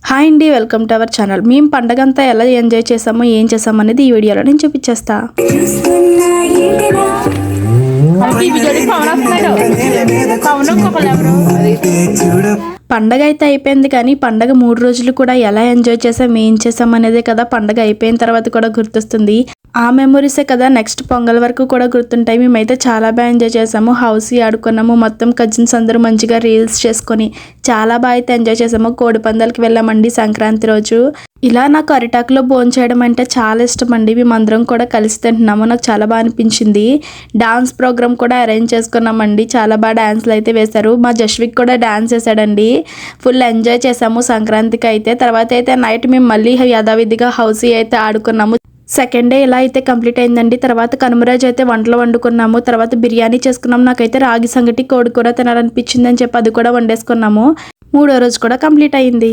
Hi అండి, welcome to our channel. మేము పండగంతా ఎలా ఎంజాయ్ చేసామో ఏం చేసామో అనేది ఈ వీడియోలో నేను చూపించేస్తా. పండగ అయితే అయిపోయింది, కానీ పండగ 3 రోజులు కూడా ఎలా ఎంజాయ్ చేసాం ఏం చేసాం అనేదే కదా పండగ అయిపోయిన తర్వాత కూడా గుర్తొస్తుంది. ఆ మెమొరీసే కదా నెక్స్ట్ పొంగల్ వరకు కూడా గుర్తుంటాయి. మేమైతే చాలా బాగా ఎంజాయ్ చేసాము. హౌసీ ఆడుకున్నాము, మొత్తం కజిన్స్ అందరూ మంచిగా రీల్స్ చేసుకొని చాలా బాగా అయితే ఎంజాయ్ చేసాము. కోడి పందాలకి వెళ్ళామండి సంక్రాంతి రోజు. ఇలా నాకు అరిటాకులో భోంచేయడం అంటే చాలా ఇష్టం అండి. మేమందరం కూడా కలిసి తింటున్నాము, నాకు చాలా బాగా అనిపించింది. డాన్స్ ప్రోగ్రామ్ కూడా అరేంజ్ చేసుకున్నామండి, చాలా బాగా డాన్స్లు అయితే వేశారు. మా జస్విక్ కూడా డాన్స్ వేసాడండి. ఫుల్ ఎంజాయ్ చేసాము సంక్రాంతికి అయితే. తర్వాత అయితే నైట్ మేము మళ్ళీ యథావిధిగా హౌసీ అయితే ఆడుకున్నాము. సెకండ్ డే ఇలా అయితే కంప్లీట్ అయిందండి. తర్వాత కనుమరాజు అయితే వంటలు వండుకున్నాము. తర్వాత బిర్యానీ చేసుకున్నాము. నాకైతే రాగి సంగటి కోడి కూర తినాలనిపించింది అని చెప్పి అది కూడా వండేసుకున్నాము. 3వ రోజు కూడా కంప్లీట్ అయింది.